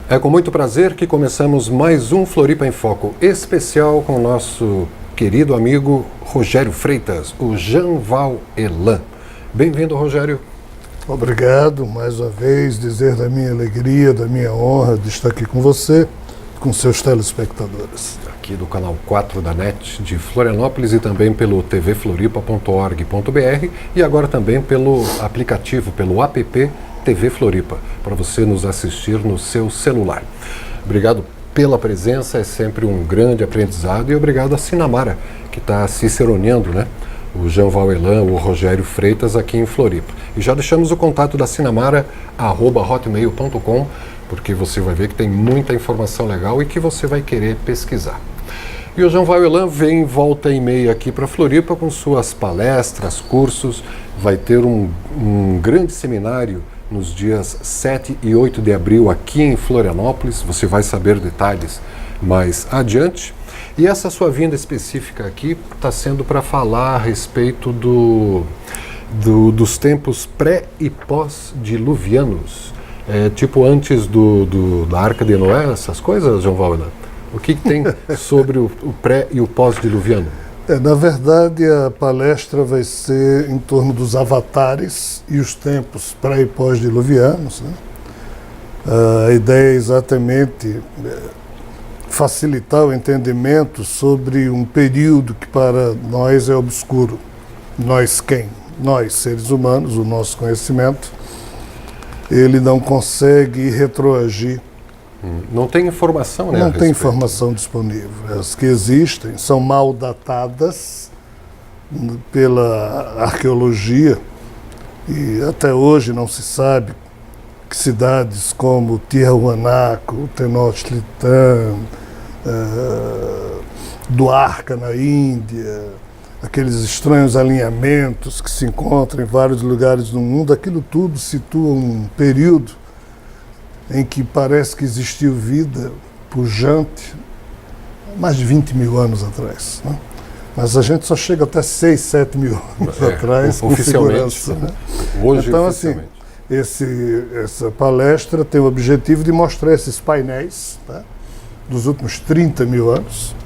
É com muito prazer que começamos mais um Floripa em Foco especial com o nosso querido amigo Rogério Freitas, o Janval Elan. Bem-vindo, Rogério. Obrigado, mais uma vez, dizer da minha alegria, da minha honra de estar aqui com você, com seus telespectadores. Aqui do canal 4 da NET de Florianópolis e também pelo tvfloripa.org.br e agora também pelo aplicativo, pelo app TV Floripa, para você nos assistir no seu celular. Obrigado pela presença, é sempre um grande aprendizado, e obrigado a Sinamara, que está ciceroneando, né? O Janval Elan, o Rogério Freitas aqui em Floripa. E já deixamos o contato da Sinamara, @hotmail.com, porque você vai ver que tem muita informação legal e que você vai querer pesquisar. E o Janval Elan vem volta e meia aqui para Floripa com suas palestras, cursos, vai ter um grande seminário nos dias 7 e 8 de abril aqui em Florianópolis, você vai saber detalhes mais adiante. E essa sua vinda específica aqui está sendo para falar a respeito dos tempos pré e pós-diluvianos, tipo antes da Arca de Noé, essas coisas, Janval Elan? O que tem sobre o pré e o pós-diluviano? Na verdade, a palestra vai ser em torno dos avatares e os tempos pré e pós-diluvianos, né? A ideia é exatamente facilitar o entendimento sobre um período que para nós é obscuro. Nós quem? Nós, seres humanos, o nosso conhecimento, ele não consegue retroagir. Não tem informação, né? Não tem informação disponível. As que existem são mal datadas pela arqueologia e até hoje não se sabe que cidades como Tiahuanaco, Tenochtitlan, Dwarka na Índia, aqueles estranhos alinhamentos que se encontram em vários lugares do mundo, aquilo tudo situa um período em que parece que existiu vida pujante mais de 20 mil anos atrás, né? Mas a gente só chega até 6, 7 mil anos atrás, oficialmente, com segurança, né? Hoje, então, oficialmente. assim, essa palestra tem o objetivo de mostrar esses painéis, tá, dos últimos 30 mil anos,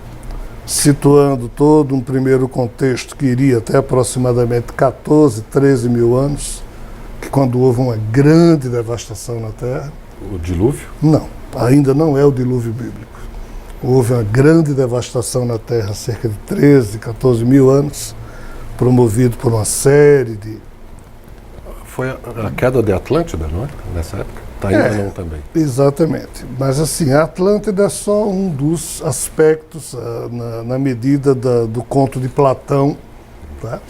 situando todo um primeiro contexto que iria até aproximadamente 14, 13 mil anos, que quando houve uma grande devastação na Terra. O dilúvio? Não, ainda não é o dilúvio bíblico. Houve uma grande devastação na Terra, cerca de 13, 14 mil anos, promovido por uma série de... Foi a queda de Atlântida, não é? Nessa época? Ainda não também. Exatamente. Mas assim, a Atlântida é só um dos aspectos na medida do conto de Platão, tá?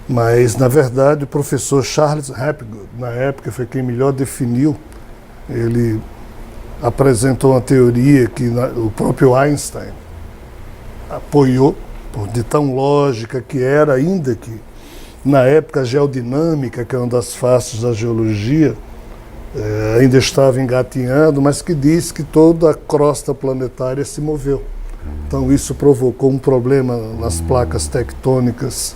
Mas, na verdade, o professor Charles Hapgood, na época, foi quem melhor definiu. Ele apresentou uma teoria que o próprio Einstein apoiou, de tão lógica que era, ainda que, na época, a geodinâmica, que é uma das faces da geologia, ainda estava engatinhando, mas que diz que toda a crosta planetária se moveu. Então, isso provocou um problema nas placas tectônicas.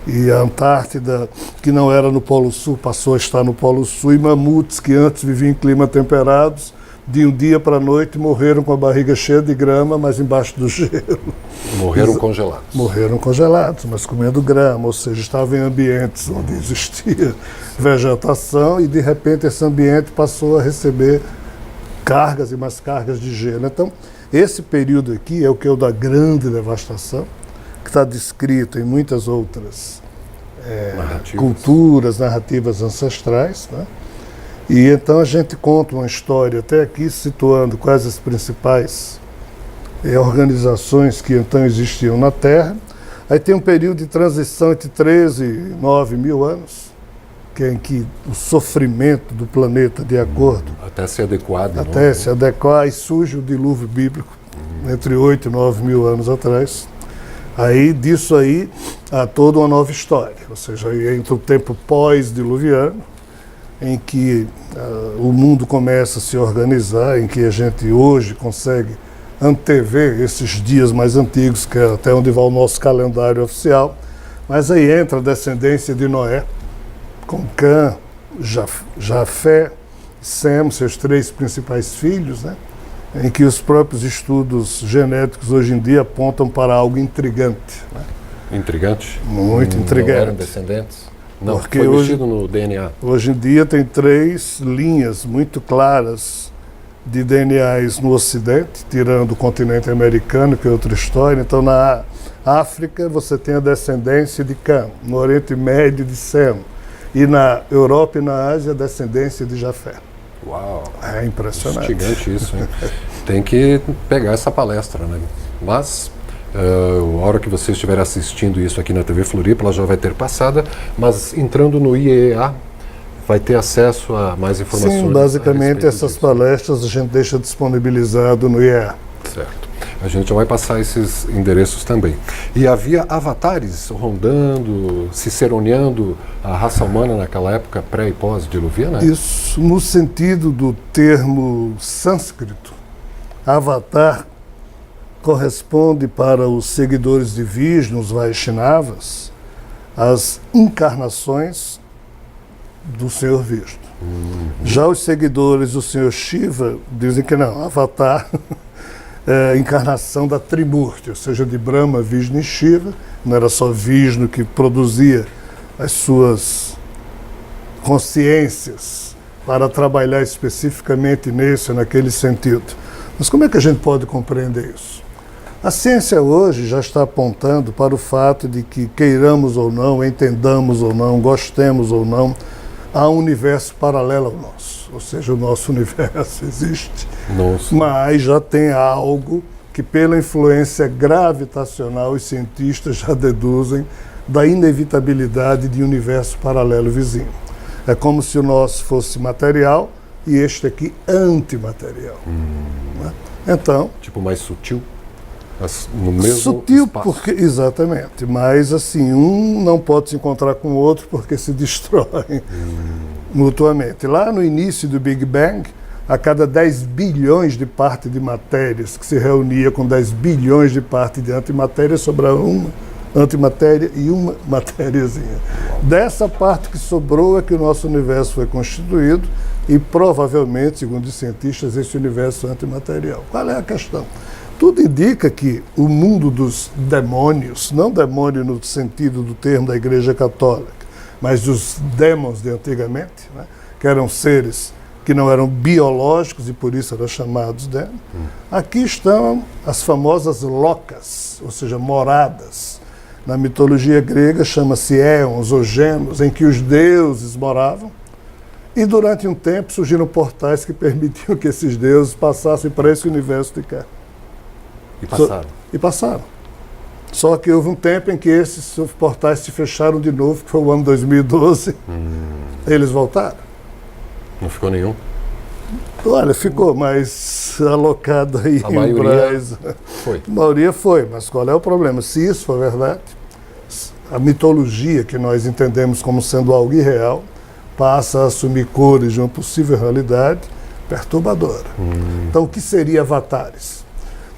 E a Antártida, que não era no Polo Sul, passou a estar no Polo Sul, e mamutes que antes viviam em climas temperados, de um dia para a noite morreram com a barriga cheia de grama, mas embaixo do gelo. Morreram congelados. Morreram congelados, mas comendo grama, ou seja, estavam em ambientes onde existia vegetação e de repente esse ambiente passou a receber cargas e mais cargas de gelo. Então, esse período aqui é o que é o da grande devastação, que está descrito em muitas outras culturas, narrativas ancestrais, né? E então a gente conta uma história até aqui situando quais as principais organizações que então existiam na Terra. Aí tem um período de transição entre 13 e 9 mil anos, que é em que o sofrimento do planeta, de acordo... Até se adequar. Até se adequar, e surge o dilúvio bíblico, entre 8 e 9 mil anos atrás. Aí, disso aí, há toda uma nova história, ou seja, entre o tempo pós-diluviano, em que o mundo começa a se organizar, em que a gente hoje consegue antever esses dias mais antigos, que é até onde vai o nosso calendário oficial, mas aí entra a descendência de Noé, com Cã, Jafé, Sem, seus 3 principais filhos, né? Em que os próprios estudos genéticos hoje em dia apontam para algo intrigante. Né? Intrigante? Muito intrigante. Não eram descendentes? Não, Porque foi hoje, mexido no DNA. Hoje em dia tem 3 linhas muito claras de DNAs no Ocidente, tirando o continente americano, que é outra história. Então, na África, você tem a descendência de Cam, no Oriente Médio, de Sem, e na Europa e na Ásia, a descendência de Jafé. Uau! É impressionante. Instigante isso, hein? Tem que pegar essa palestra, né? Mas, a hora que você estiver assistindo isso aqui na TV Floripa, ela já vai ter passada, mas entrando no IEA, vai ter acesso a mais informações. Sim, basicamente essas palestras a gente deixa disponibilizado no IEA. Certo. A gente já vai passar esses endereços também. E havia avatares rondando, ciceroneando a raça humana naquela época pré e pós-diluviana? Isso, no sentido do termo sânscrito, avatar corresponde para os seguidores de Vishnu, os Vaishnavas, às encarnações do Senhor Vishnu. Já os seguidores do Senhor Shiva dizem que não, avatar é a encarnação da Trimurti, ou seja, de Brahma, Vishnu e Shiva. Não era só Vishnu que produzia as suas consciências para trabalhar especificamente nesse ou naquele sentido. Mas como é que a gente pode compreender isso? A ciência hoje já está apontando para o fato de que, queiramos ou não, entendamos ou não, gostemos ou não, há um universo paralelo ao nosso. Ou seja, o nosso universo existe. Nossa. Mas já tem algo que, pela influência gravitacional, os cientistas já deduzem da inevitabilidade de um universo paralelo vizinho. É como se o nosso fosse material e este aqui antimaterial. Né? Então, tipo mais sutil? No mesmo sutil espaço. porque exatamente, mas assim, um não pode se encontrar com o outro porque se destroem mutuamente. Lá no início do Big Bang, a cada 10 bilhões de partes de matérias que se reunia com 10 bilhões de partes de antimatéria, sobrava uma antimatéria e uma matériazinha. Dessa parte que sobrou é que o nosso universo foi constituído e provavelmente, segundo os cientistas, esse universo antimaterial. Qual é a questão? Tudo indica que o mundo dos demônios, não demônio no sentido do termo da Igreja Católica, mas dos demos de antigamente, né, que eram seres que não eram biológicos e por isso eram chamados demos. Aqui estão as famosas locas, ou seja, moradas. Na mitologia grega chama-se éons ou genos, em que os deuses moravam. E durante um tempo surgiram portais que permitiam que esses deuses passassem para esse universo de cá. E passaram. E passaram. Só que houve um tempo em que esses portais se fecharam de novo, que foi o ano 2012. Eles voltaram. Não ficou nenhum? Olha, ficou, mas alocado aí A em maioria Braz. foi. A maioria foi, mas qual é o problema? Se isso for verdade, a mitologia que nós entendemos como sendo algo irreal passa a assumir cores de uma possível realidade perturbadora. Então, o que seria avatares?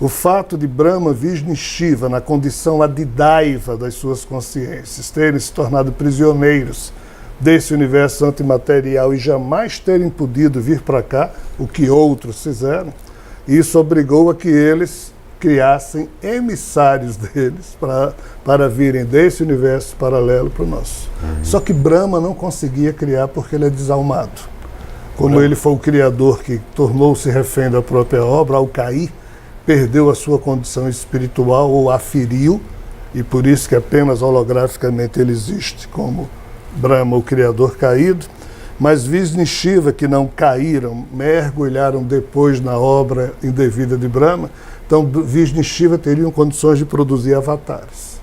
O fato de Brahma, Vishnu e Shiva, na condição adidaiva das suas consciências, terem se tornado prisioneiros desse universo antimaterial e jamais terem podido vir para cá, o que outros fizeram, isso obrigou a que eles criassem emissários deles para virem desse universo paralelo para o nosso. Só que Brahma não conseguia criar porque ele é desalmado. Como ele foi o criador que tornou-se refém da própria obra, ao cair, perdeu a sua condição espiritual ou a feriu, e por isso que apenas holograficamente ele existe como Brahma, o criador caído. Mas Vishnu e Shiva, que não caíram, mergulharam depois na obra indevida de Brahma, então Vishnu e Shiva teriam condições de produzir avatares.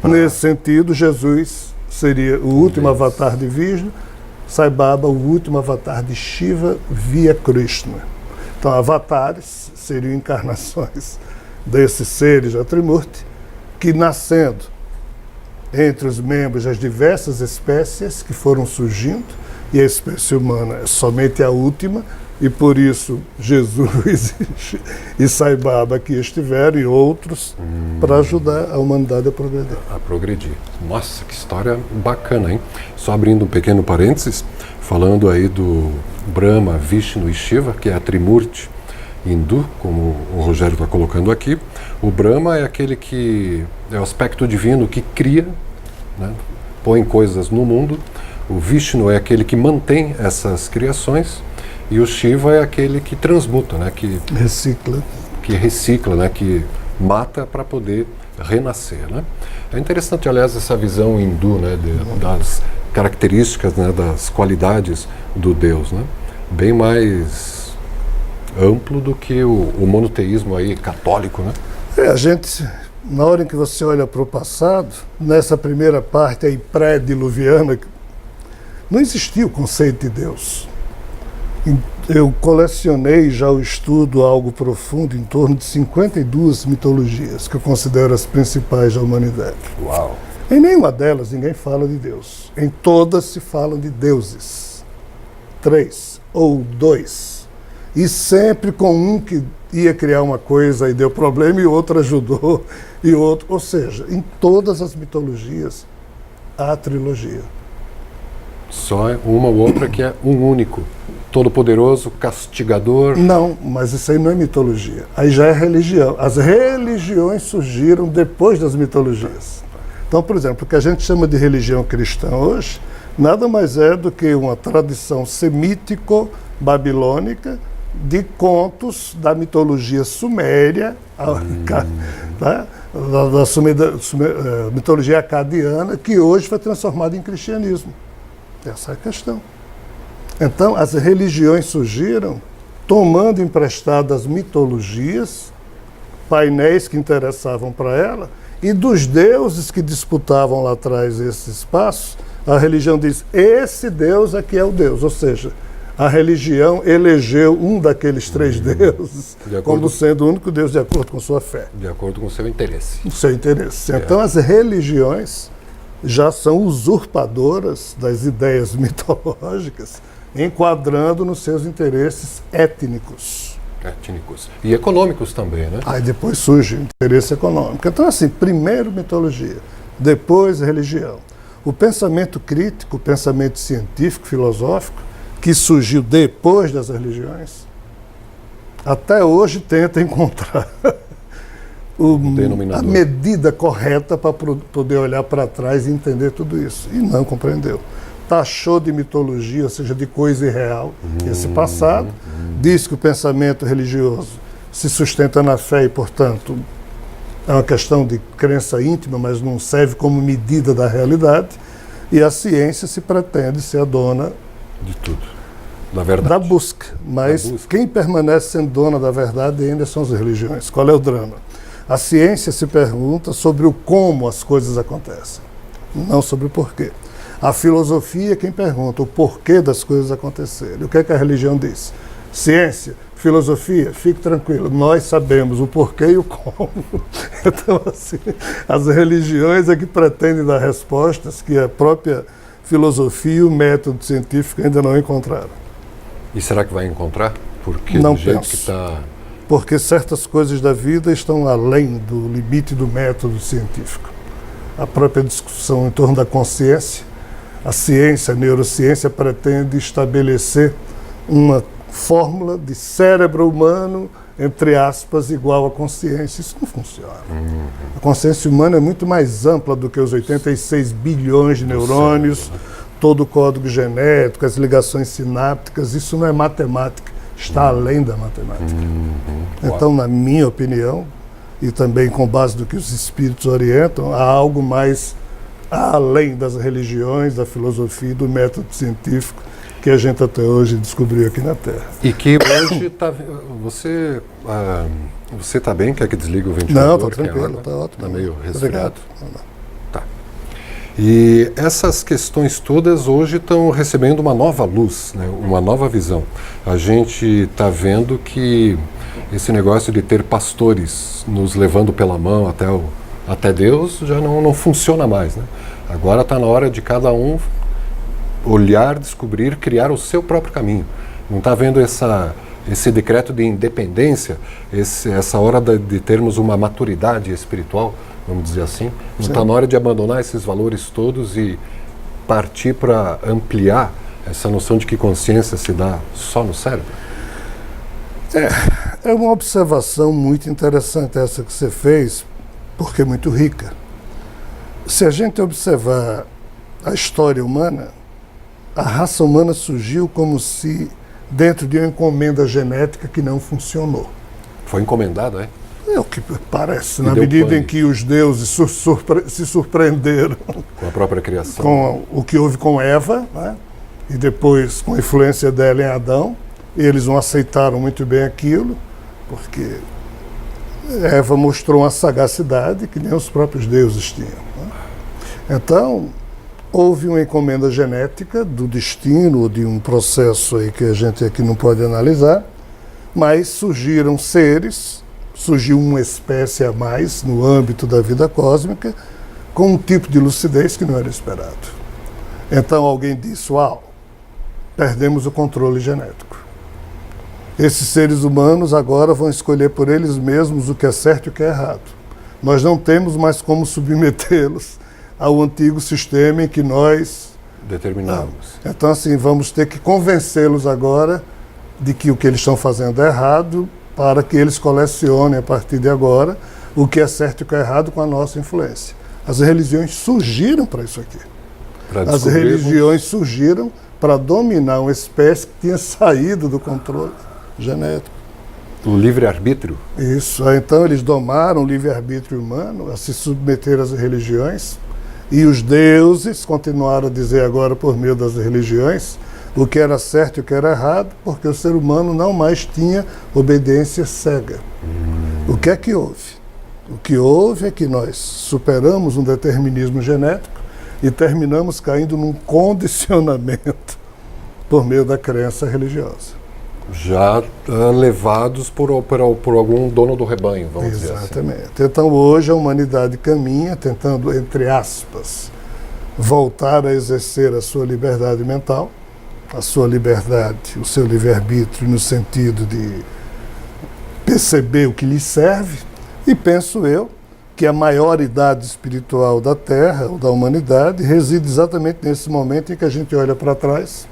Nesse sentido, Jesus seria o último avatar de Vishnu, Sai Baba o último avatar de Shiva via Krishna. Então, avatares seriam encarnações desses seres da Trimurti, que nascendo entre os membros das diversas espécies que foram surgindo, e a espécie humana é somente a última, e por isso Jesus e Sai Baba aqui estiveram e outros para ajudar a humanidade a progredir. A progredir. Nossa, que história bacana, hein? Só abrindo um pequeno parênteses, falando aí do Brahma, Vishnu e Shiva, que é a Trimurti hindu, como o Rogério está colocando aqui. O Brahma é aquele que é o aspecto divino que cria, né, põe coisas no mundo. O Vishnu é aquele que mantém essas criações. E o Shiva é aquele que transmuta, né, que recicla, né, que mata para poder renascer, né? É interessante, aliás, essa visão hindu, né, das características, né, das qualidades do Deus, né? Bem mais amplo do que o monoteísmo aí católico, né? A gente, na hora em que você olha para o passado, nessa primeira parte aí pré-diluviana, não existia o conceito de Deus. Eu colecionei já o estudo algo profundo em torno de 52 mitologias, que eu considero as principais da humanidade. Uau! Em nenhuma delas ninguém fala de Deus. Em todas se falam de deuses. 3 ou 2. E sempre com um que ia criar uma coisa e deu problema e outro ajudou, e outro. Ou seja, em todas as mitologias há trilogia. Só uma ou outra que é um único. Todo-poderoso, castigador. Não, mas isso aí não é mitologia. Aí já é religião. As religiões surgiram depois das mitologias. Então, por exemplo, o que a gente chama de religião cristã hoje, nada mais é do que uma tradição semítico-babilônica de contos da mitologia suméria, da mitologia acadiana, que hoje foi transformada em cristianismo. Essa é a questão. Então, as religiões surgiram tomando emprestadas mitologias, painéis que interessavam para ela, e dos deuses que disputavam lá atrás esse espaço, a religião diz, esse Deus aqui é o Deus. Ou seja, a religião elegeu um daqueles 3 deuses como sendo o único Deus de acordo com sua fé. De acordo com o seu interesse. O seu interesse. Então, as religiões já são usurpadoras das ideias mitológicas, enquadrando nos seus interesses étnicos. E econômicos também, né? Aí depois surge o interesse econômico. Então, assim, primeiro mitologia, depois religião. O pensamento crítico, o pensamento científico, filosófico, que surgiu depois das religiões, até hoje tenta encontrar a medida correta para poder olhar para trás e entender tudo isso. E não compreendeu. Taxou de mitologia, ou seja, de coisa irreal, esse passado, diz que o pensamento religioso se sustenta na fé e, portanto, é uma questão de crença íntima, mas não serve como medida da realidade, e a ciência se pretende ser a dona de tudo, da verdade. Da busca. Mas quem permanece sendo dona da verdade ainda são as religiões. Qual é o drama? A ciência se pergunta sobre o como as coisas acontecem, não sobre o porquê. A filosofia é quem pergunta o porquê das coisas acontecerem. O que é que a religião diz? Ciência, filosofia, fique tranquilo, nós sabemos o porquê e o como. Então, assim, as religiões é que pretendem dar respostas que a própria filosofia e o método científico ainda não encontraram. E será que vai encontrar? Porque não do jeito penso. Que está... Porque certas coisas da vida estão além do limite do método científico. A própria discussão em torno da consciência, a ciência, a neurociência pretende estabelecer uma fórmula de cérebro humano, entre aspas, igual à consciência. Isso não funciona. A consciência humana é muito mais ampla do que os 86 bilhões de neurônios, todo o código genético, as ligações sinápticas. Isso não é matemática, está além da matemática. Então, na minha opinião, e também com base do que os espíritos orientam, há algo mais além das religiões, da filosofia e do método científico que a gente até hoje descobriu aqui na Terra. E que hoje está... Você está bem? Quer que desligue o ventilador? Não, está tranquilo, está ótimo. Está meio resfriado? Tá. E essas questões todas hoje estão recebendo uma nova luz, né? Uma nova visão. A gente está vendo que esse negócio de ter pastores nos levando pela mão até Deus já não funciona mais, né? Agora está na hora de cada um olhar, descobrir, criar o seu próprio caminho. Não está vendo esse decreto de independência, essa hora de termos uma maturidade espiritual, vamos dizer assim? Não está na hora de abandonar esses valores todos e partir para ampliar essa noção de que consciência se dá só no cérebro? É uma observação muito interessante essa que você fez, porque é muito rica. Se a gente observar a história humana, a raça humana surgiu como se dentro de uma encomenda genética que não funcionou. Foi encomendado, é? É o que parece, na medida em que os deuses se surpreenderam com a própria criação, com o que houve com Eva, né? E depois com a influência dela em Adão. Eles não aceitaram muito bem aquilo, porque Eva mostrou uma sagacidade que nem os próprios deuses tinham, né? Então, houve uma encomenda genética do destino, de um processo aí que a gente aqui não pode analisar, mas surgiram seres, surgiu uma espécie a mais no âmbito da vida cósmica, com um tipo de lucidez que não era esperado. Então alguém disse, uau, perdemos o controle genético. Esses seres humanos agora vão escolher por eles mesmos o que é certo e o que é errado. Nós não temos mais como submetê-los ao antigo sistema em que nós determinamos. Então, assim, vamos ter que convencê-los agora de que o que eles estão fazendo é errado, para que eles colecionem a partir de agora o que é certo e o que é errado com a nossa influência. As religiões surgiram para isso aqui. As religiões surgiram para dominar uma espécie que tinha saído do controle genético. O livre-arbítrio? Isso. Então eles domaram o livre-arbítrio humano a se submeter às religiões, e os deuses continuaram a dizer agora por meio das religiões o que era certo e o que era errado, porque o ser humano não mais tinha obediência cega. O que é que houve? O que houve é que nós superamos um determinismo genético e terminamos caindo num condicionamento por meio da crença religiosa. Já levados por algum dono do rebanho, vamos dizer assim. Exatamente. Então hoje a humanidade caminha tentando, entre aspas, voltar a exercer a sua liberdade mental, a sua liberdade, o seu livre-arbítrio no sentido de perceber o que lhe serve, e penso eu que a maioridade espiritual da Terra, ou da humanidade, reside exatamente nesse momento em que a gente olha para trás,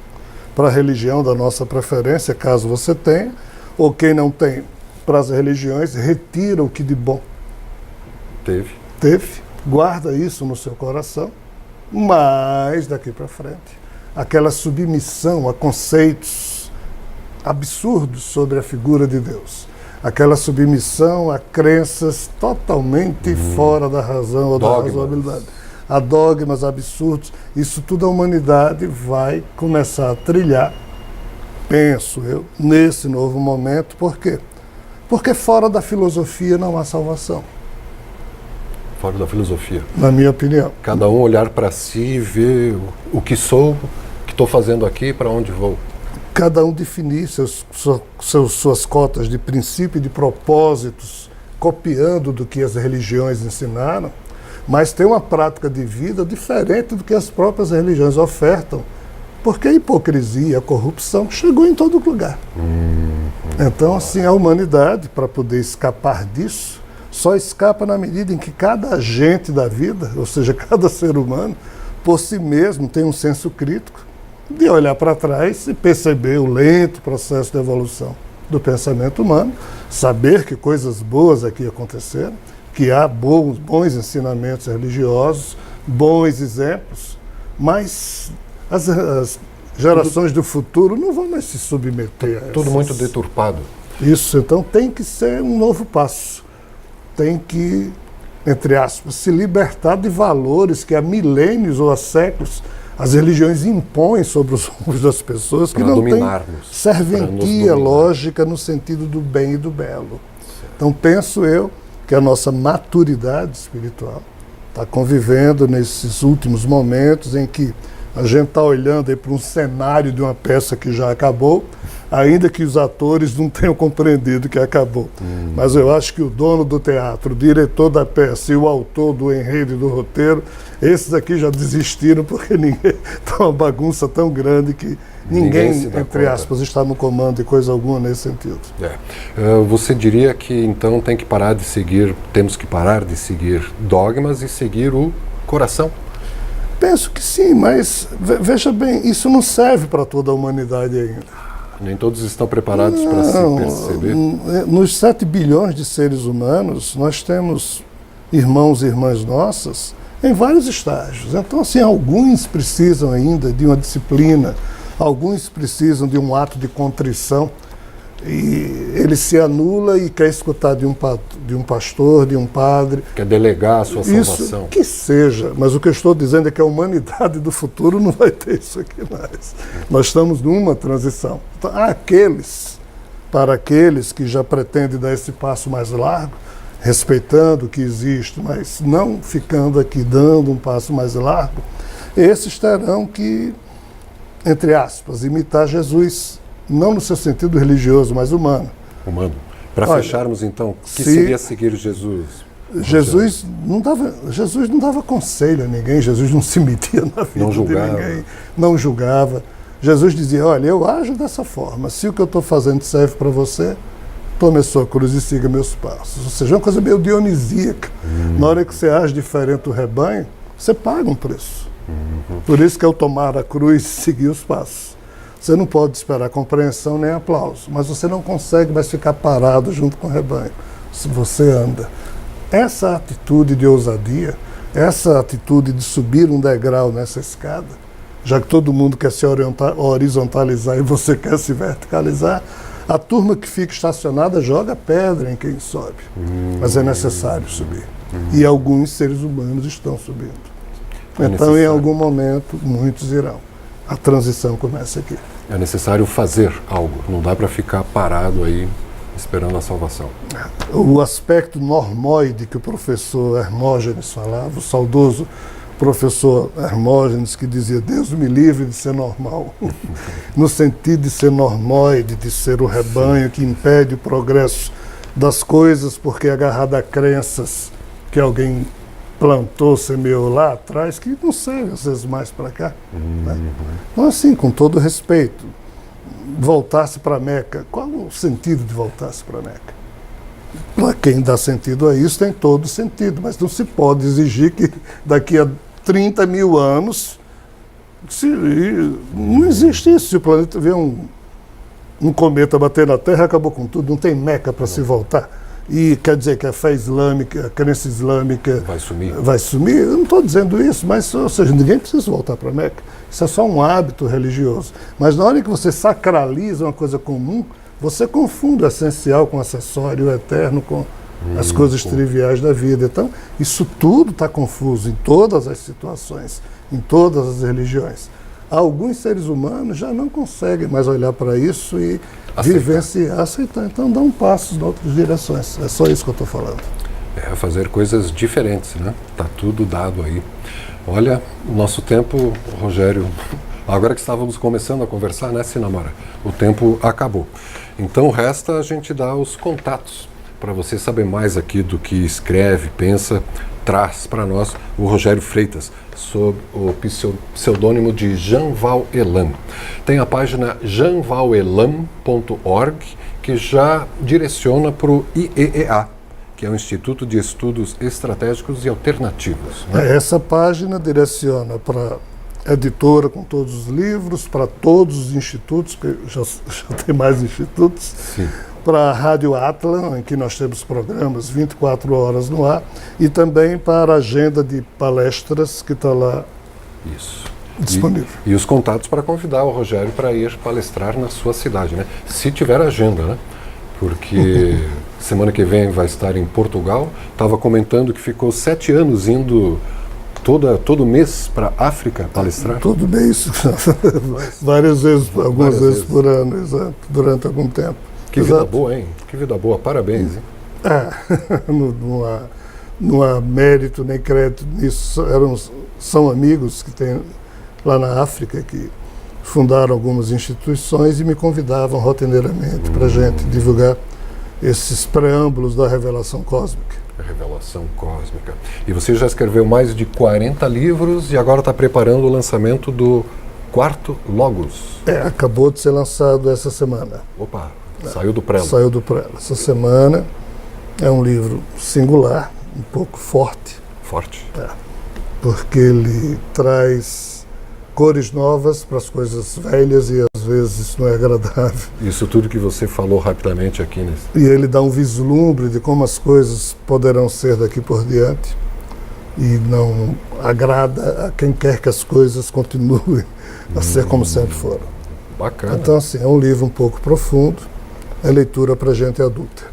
para a religião da nossa preferência, caso você tenha, ou quem não tem, para as religiões, retira o que de bom teve, guarda isso no seu coração, mas daqui para frente, aquela submissão a conceitos absurdos sobre a figura de Deus, aquela submissão a crenças totalmente fora da razão ou da razoabilidade, a dogmas absurdos, isso tudo a humanidade vai começar a trilhar, penso eu, nesse novo momento. Por quê? Porque fora da filosofia não há salvação. Fora da filosofia. Na minha opinião. Cada um olhar para si e ver o que sou, o que estou fazendo aqui, para onde vou. Cada um definir suas cotas de princípio e de propósitos, copiando do que as religiões ensinaram, mas tem uma prática de vida diferente do que as próprias religiões ofertam, porque a hipocrisia, a corrupção chegou em todo lugar. Então, assim, a humanidade, para poder escapar disso, só escapa na medida em que cada agente da vida, ou seja, cada ser humano, por si mesmo tem um senso crítico de olhar para trás e perceber o lento processo de evolução do pensamento humano, saber que coisas boas aqui aconteceram, que há bons ensinamentos religiosos, bons exemplos, mas as gerações do futuro não vão mais se submeter a essas. Tudo muito deturpado. Isso, então tem que ser um novo passo. Tem que, entre aspas, se libertar de valores que há milênios ou há séculos as religiões impõem sobre os ombros das pessoas, que não têm serventia lógica no sentido do bem e do belo. Então penso eu que a nossa maturidade espiritual está convivendo nesses últimos momentos em que a gente está olhando aí para um cenário de uma peça que já acabou, ainda que os atores não tenham compreendido que acabou. Mas eu acho que o dono do teatro, o diretor da peça e o autor do enredo e do roteiro, esses aqui já desistiram porque ninguém está uma bagunça tão grande que Ninguém se dá entre conta. aspas, está no comando de coisa alguma nesse sentido. Você diria que então temos que parar de seguir dogmas e seguir o coração? Penso que sim, mas veja bem, isso não serve para toda a humanidade ainda. Nem todos estão preparados para se perceber? Nos 7 bilhões de seres humanos, nós temos irmãos e irmãs nossas em vários estágios. Então, assim, alguns precisam ainda de uma disciplina, alguns precisam de um ato de contrição, e ele se anula e quer escutar de um pastor, de um padre. Quer delegar a sua salvação. Isso que seja, mas o que eu estou dizendo é que a humanidade do futuro não vai ter isso aqui mais. Nós estamos numa transição. Então, para aqueles que já pretendem dar esse passo mais largo, respeitando o que existe, mas não ficando aqui dando um passo mais largo, esses terão que, entre aspas, imitar Jesus, não no seu sentido religioso, mas humano. Humano. Para fecharmos, então, o que seria seguir Jesus? Jesus não dava conselho a ninguém, Jesus não se metia na vida de ninguém, não julgava. Jesus dizia, olha, eu ajo dessa forma, se o que eu estou fazendo serve para você, tome a sua cruz e siga meus passos. Ou seja, é uma coisa meio dionisíaca. Na hora que você age diferente do rebanho, você paga um preço. Por isso que eu tomar a cruz e seguir os passos. Você não pode esperar compreensão nem aplauso, mas você não consegue mais ficar parado junto com o rebanho, se você anda. Essa atitude de ousadia, essa atitude de subir um degrau nessa escada, já que todo mundo quer se horizontalizar e você quer se verticalizar, a turma que fica estacionada joga pedra em quem sobe, mas é necessário subir. E alguns seres humanos estão subindo. Então, em algum momento, muitos irão. A transição começa aqui. É necessário fazer algo, não dá para ficar parado aí esperando a salvação. O aspecto normóide que o professor Hermógenes falava, o saudoso professor Hermógenes, que dizia, Deus me livre de ser normal, no sentido de ser normóide, de ser o rebanho que impede o progresso das coisas porque é agarrado a crenças que alguém plantou, semeou lá atrás, que não serve às vezes mais para cá. Né? Então, assim, com todo respeito, voltar-se para Meca, qual o sentido de voltar-se para Meca? Para quem dá sentido a isso, tem todo sentido, mas não se pode exigir que daqui a 30 mil anos, não existe isso. Se o planeta vê um cometa bater na Terra, acabou com tudo, não tem Meca para se voltar. E quer dizer que a fé islâmica, a crença islâmica vai sumir? Eu não estou dizendo isso, mas, ou seja, ninguém precisa voltar para Meca. Isso é só um hábito religioso. Mas na hora que você sacraliza uma coisa comum, você confunde o essencial com o acessório, o eterno com as coisas triviais da vida. Então, isso tudo está confuso em todas as situações, em todas as religiões. Alguns seres humanos já não conseguem mais olhar para isso e vivenciar, aceitar. Então, dá um passo em outras direções. É só isso que eu estou falando. É fazer coisas diferentes, né? Está tudo dado aí. Olha, o nosso tempo, Rogério, agora que estávamos começando a conversar, né, Sinamara? O tempo acabou. Então, resta a gente dar os contatos para você saber mais aqui do que escreve, pensa, traz para nós o Rogério Freitas, sob o pseudônimo de Jean Val Elam. Tem a página jeanvalelam.org, que já direciona para o IEEA, que é o Instituto de Estudos Estratégicos e Alternativos. Né? Essa página direciona para a editora com todos os livros, para todos os institutos, que já tem mais institutos, para a Rádio Atlan, em que nós temos programas 24 horas no ar, e também para a agenda de palestras que está lá disponível. E os contatos para convidar o Rogério para ir palestrar na sua cidade, né? Se tiver agenda, né? Porque semana que vem vai estar em Portugal. Estava comentando que ficou 7 anos indo todo mês para a África palestrar. Todo mês, várias vezes, algumas vezes por ano, exato, durante algum tempo. Que vida boa, hein? Que vida boa, parabéns, hein? Não há mérito nem crédito nisso. São amigos que tem lá na África que fundaram algumas instituições e me convidavam rotineiramente para a gente divulgar esses preâmbulos da revelação cósmica. A revelação cósmica. E você já escreveu mais de 40 livros e agora está preparando o lançamento do Quarto Logos. Acabou de ser lançado essa semana. Opa, saiu do prelo. Saiu do prelo. Essa semana é um livro singular, um pouco forte. Forte. Porque ele traz cores novas para as coisas velhas e às vezes isso não é agradável. Isso tudo que você falou rapidamente aqui nesse. E ele dá um vislumbre de como as coisas poderão ser daqui por diante e não agrada a quem quer que as coisas continuem a ser como sempre foram. Bacana. Então, assim, é um livro um pouco profundo, é leitura para gente adulta.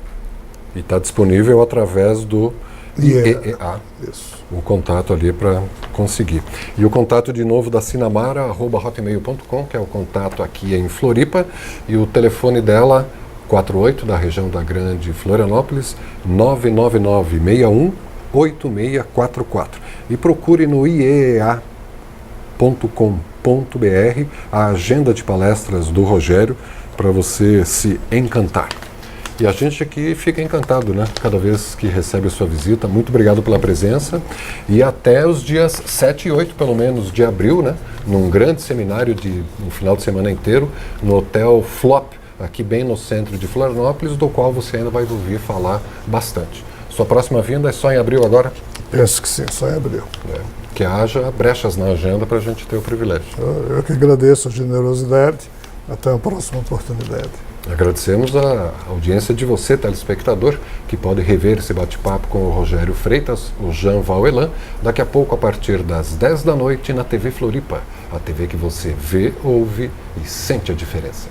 E está disponível através do IEEA. Isso. O contato ali para conseguir. E o contato de novo da Sinamara, @hotmail.com, que é o contato aqui em Floripa, e o telefone dela, 48, da região da Grande Florianópolis, 999-61-8644. E procure no ieea.com.br a agenda de palestras do Rogério para você se encantar. E a gente aqui fica encantado, né? Cada vez que recebe a sua visita. Muito obrigado pela presença. E até os dias 7 e 8, pelo menos, de abril, né? Num grande seminário um final de semana inteiro, no Hotel Flop, aqui bem no centro de Florianópolis, do qual você ainda vai ouvir falar bastante. Sua próxima vinda é só em abril agora? Penso que sim, só em abril. Que haja brechas na agenda para a gente ter o privilégio. Eu que agradeço a generosidade. Até a próxima oportunidade. Agradecemos a audiência de você, telespectador, que pode rever esse bate-papo com o Rogério Freitas, o Jean Vauelan, daqui a pouco a partir das 10 da noite na TV Floripa, a TV que você vê, ouve e sente a diferença.